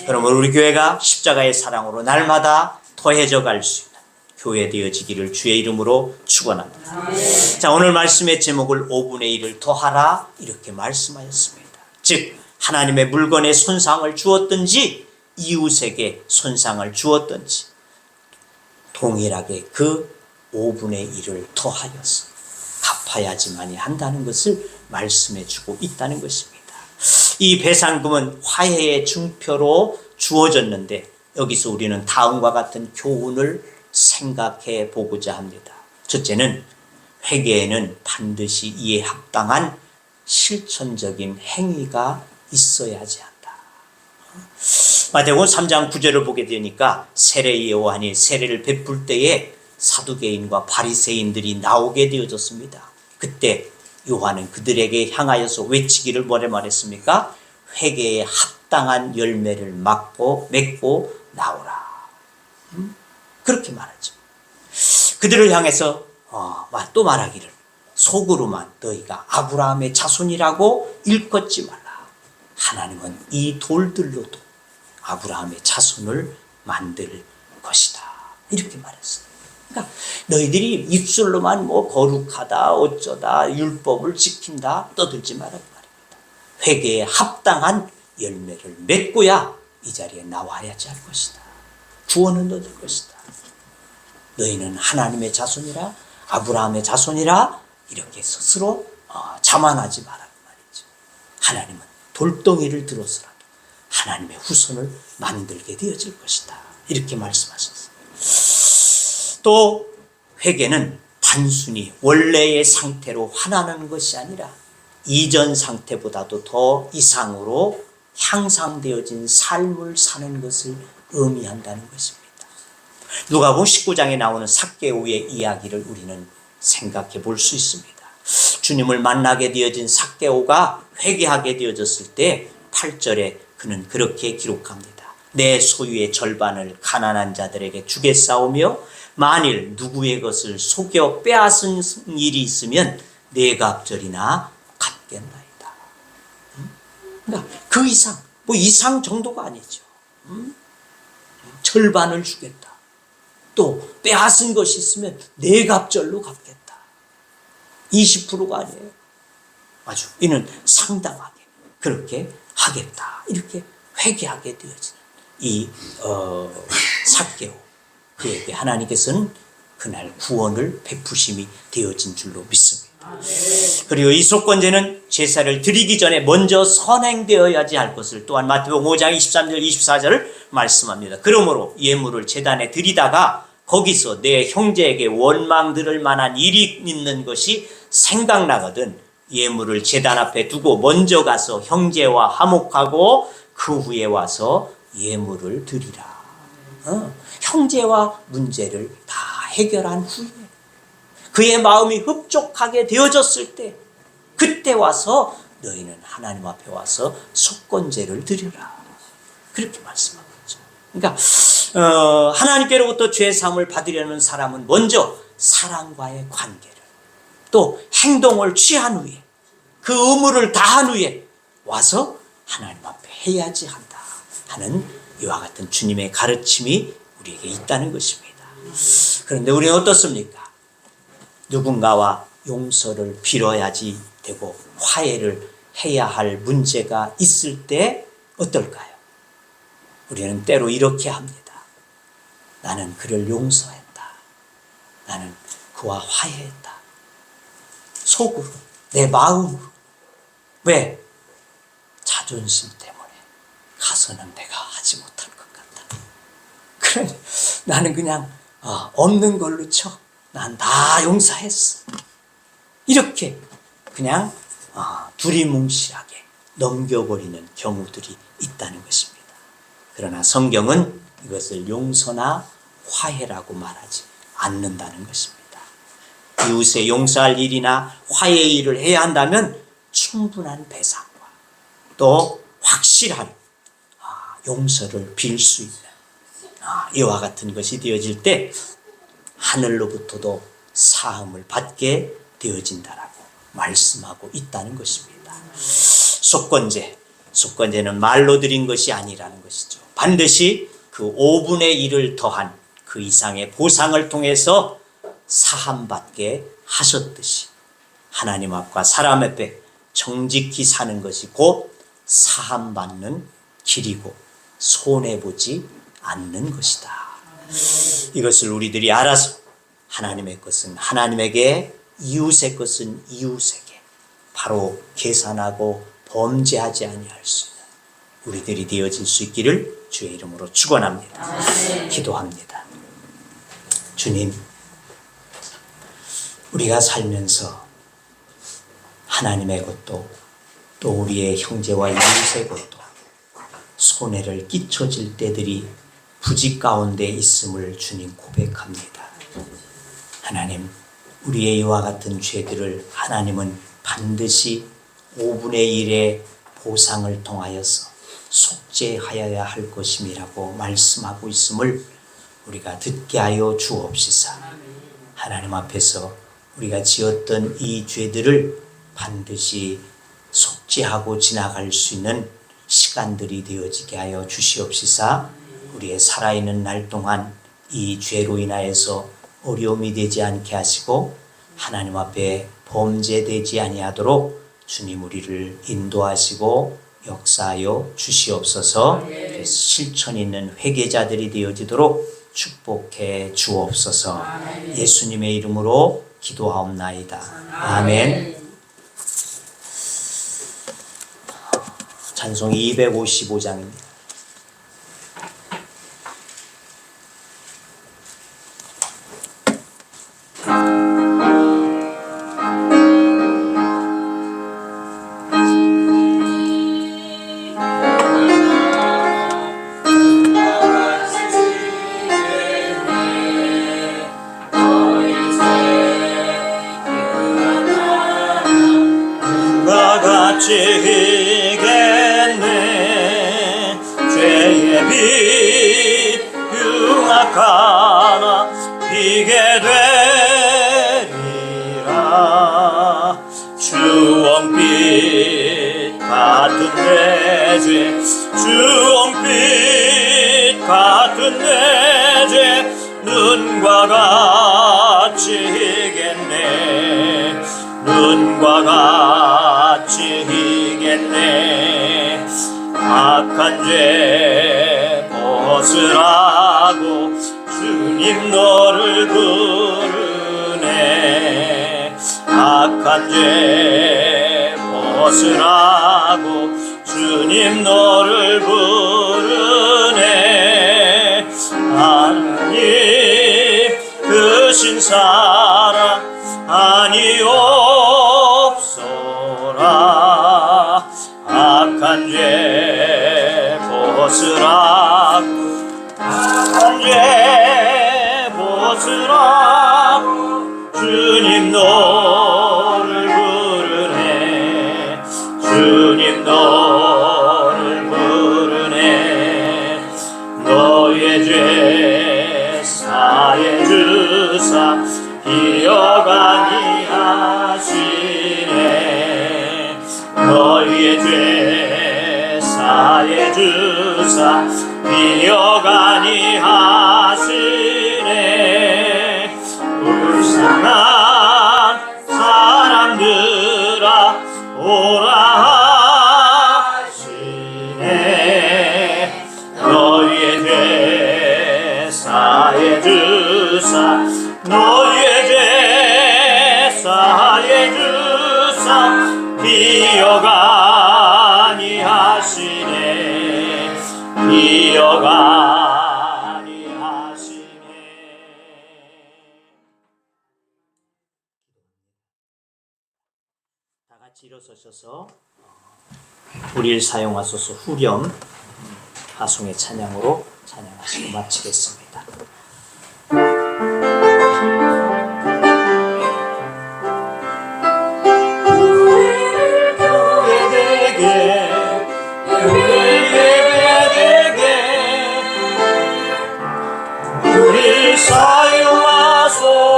그러면 우리 교회가 십자가의 사랑으로 날마다 더해져 갈 수 있는 교회 되어지기를 주의 이름으로 축원합니다. 자, 오늘 말씀의 제목을 5분의 1을 더하라 이렇게 말씀하였습니다. 즉 하나님의 물건에 손상을 주었든지 이웃에게 손상을 주었든지 동일하게 그 5분의 1을 더하여서 갚아야지만이 한다는 것을 말씀해 주고 있다는 것입니다. 이 배상금은 화해의 증표로 주어졌는데 여기서 우리는 다음과 같은 교훈을 생각해 보고자 합니다. 첫째는 회개에는 반드시 이에 합당한 실천적인 행위가 있어야 하지 않다. 마태복음 3장 9절을 보게 되니까 세례 요한이 세례를 베풀 때에 사두개인과 바리새인들이 나오게 되어졌습니다. 그때 요한은 그들에게 향하여서 외치기를 뭐래 말했습니까? 회개에 합당한 열매를 맺고 나오라. 그렇게 말하죠. 그들을 향해서 또 말하기를 속으로만 너희가 아브라함의 자손이라고 일컫지 말라. 하나님은 이 돌들로도 아브라함의 자손을 만들 것이다. 이렇게 말했어요. 그러니까 너희들이 입술로만 거룩하다 어쩌다 율법을 지킨다 떠들지 말라는 말입니다. 회개에 합당한 열매를 맺고야 이 자리에 나와야지 할 것이다. 구원은 얻을 것이다. 너희는 하나님의 자손이라 아브라함의 자손이라 이렇게 스스로 자만하지 말라는 말이죠. 하나님은 돌덩이를 들어서라도 하나님의 후손을 만들게 되어질 것이다. 이렇게 말씀하셨어요. 또 회개는 단순히 원래의 상태로 환원하는 것이 아니라 이전 상태보다도 더 이상으로 향상되어진 삶을 사는 것을 의미한다는 것입니다. 누가복음 19장에 나오는 삭개오의 이야기를 우리는 생각해 볼 수 있습니다. 주님을 만나게 되어진 삭개오가 회개하게 되어졌을 때 8절에 그는 그렇게 기록합니다. 내 소유의 절반을 가난한 자들에게 주겠사오며 만일 누구의 것을 속여 빼앗은 일이 있으면 네 갑절이나 갚겠나이다. 그러니까 그 이상, 이상 정도가 아니죠. 절반을 주겠다. 또 빼앗은 것이 있으면 네 갑절로 갚겠다. 20%가 아니에요. 아주 이는 상당하게 그렇게 하겠다. 이렇게 회개하게 되어지는 이 삭개오, 그에게 하나님께서는 그날 구원을 베푸심이 되어진 줄로 믿습니다. 그리고 이 속건제는 제사를 드리기 전에 먼저 선행되어야지 할 것을 또한 마태복음 5장 23절 24절을 말씀합니다. 그러므로 예물을 제단에 드리다가 거기서 내 형제에게 원망 들을 만한 일이 있는 것이 생각나거든 예물을 제단 앞에 두고 먼저 가서 형제와 화목하고 그 후에 와서 예물을 드리라. 형제와 문제를 다 해결한 후에 그의 마음이 흡족하게 되어졌을 때 그때 와서 너희는 하나님 앞에 와서 속건제를 드리라. 그렇게 말씀하고 있죠. 그러니까 하나님께로부터 죄사함을 받으려는 사람은 먼저 사랑과의 관계를 또 행동을 취한 후에 그 의무를 다한 후에 와서 하나님 앞에 해야지 한다 하는 이와 같은 주님의 가르침이 우리에게 있다는 것입니다. 그런데 우리는 어떻습니까? 누군가와 용서를 빌어야지 되고 화해를 해야 할 문제가 있을 때 어떨까요? 우리는 때로 이렇게 합니다. 나는 그를 용서했다. 나는 그와 화해했다. 속으로, 내 마음으로. 왜? 자존심 때문에 가서는 내가 하지 못할 것 같다. 그러니 나는 그냥 없는 걸로 쳐. 난 다 용서했어. 이렇게 그냥 두리뭉실하게 넘겨버리는 경우들이 있다는 것입니다. 그러나 성경은 이것을 용서나 화해라고 말하지 않는다는 것입니다. 이웃에 용서할 일이나 화해의 일을 해야 한다면 충분한 배상과 또 확실한 용서를 빌 수 있는 이와 같은 것이 되어질 때 하늘로부터도 사함을 받게 되어진다라고 말씀하고 있다는 것입니다. 속건제는 말로 드린 것이 아니라는 것이죠. 반드시 그 5분의 1을 더한 그 이상의 보상을 통해서 사함받게 하셨듯이 하나님 앞과 사람 앞에 정직히 사는 것이 곧 사함받는 길이고 손해보지 않는 것이다. 이것을 우리들이 알아서 하나님의 것은 하나님에게, 이웃의 것은 이웃에게 바로 계산하고 범죄하지 아니할 수 있는 우리들이 되어질 수 있기를 주의 이름으로 축원합니다. 기도합니다. 주님, 우리가 살면서 하나님의 것도 또 우리의 형제와 이웃의 것도 손해를 끼쳐질 때들이 부지 가운데 있음을 주님 고백합니다. 하나님, 우리의 이와 같은 죄들을 하나님은 반드시 5분의 1의 보상을 통하여서 속죄하여야 할 것임이라고 말씀하고 있음을 우리가 듣게 하여 주옵시사. 하나님 앞에서 우리가 지었던 이 죄들을 반드시 속죄하고 지나갈 수 있는 시간들이 되어지게 하여 주시옵시사. 우리의 살아있는 날 동안 이 죄로 인하여서 어려움이 되지 않게 하시고 하나님 앞에 범죄되지 아니하도록 주님 우리를 인도하시고 역사하여 주시옵소서. 실천 있는 회개자들이 되어지도록 축복해 주옵소서. 예수님의 이름으로 기도하옵나이다. 아멘. 찬송 255장입니다. 지겠네 죄의 빛 흉악하나 비게 되리라. 주홍빛 같은 내 죄, 주홍빛 같은 내 죄 눈과 같이 희겠네. 눈과 같이 희겠네. 악한 죄 벗으라고 주님 너를 부르네. 악한 죄 벗으라고 주님 너를 부르네. 하나님 크신 사랑 아니옵소라. 악한 죄 벗으라고 악한 죄 벗으라고 주님 너를 부르네. 주님 너를 부르네. 너의 죄 사해 주사 기억하니 하시네. 너의 죄 사해 주사 기억하니 하시네. 불쌍한 사람들아 오라 하시네. 너의 죄 사해 주사 너의 죄 사해 주사 기억하니 하시네. 기억하니 하시네. 다 같이 일어서셔서 우리를 사용하소서 후렴 하송의 찬양으로 찬양하시고 마치겠습니다.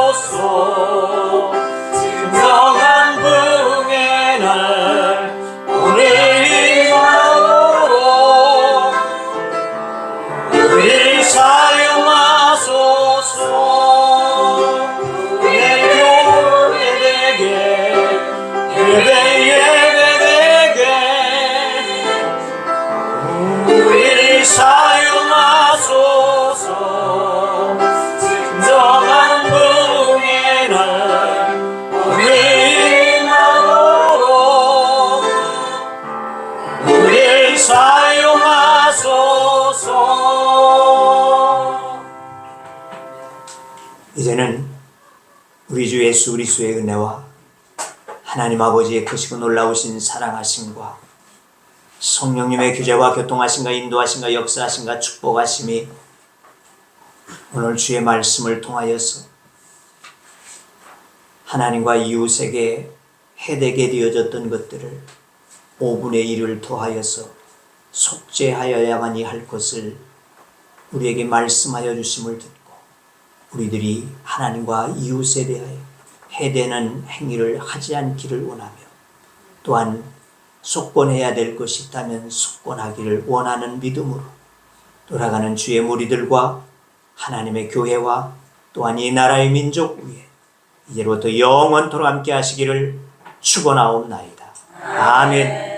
사용하소서. 진정한 부흥의 날 오늘 이 마음으로 우리 사용하소서. 예배되게 예배되게 우리 사용하소서. 진정한 부흥의 날 우리 마음으로 우리를 사용하소서. 이제는 우리 주 예수 그리스도의 은혜와 하나님 아버지의 크시고 놀라우신 사랑하심과 성령님의 규제와 교통하심과 인도하심과 역사하심과 축복하심이 오늘 주의 말씀을 통하여서 하나님과 이웃에게 해되게 되어졌던 것들을 5분의 1을 더하여서 속죄하여야만이 할 것을 우리에게 말씀하여 주심을 듣고 우리들이 하나님과 이웃에 대하여 해되는 행위를 하지 않기를 원하며 또한 속건해야 될 것이 있다면 속건하기를 원하는 믿음으로 돌아가는 주의 무리들과 하나님의 교회와 또한 이 나라의 민족 위에 이제로부터 영원토록 함께 하시기를 축원하옵나이다. 아멘.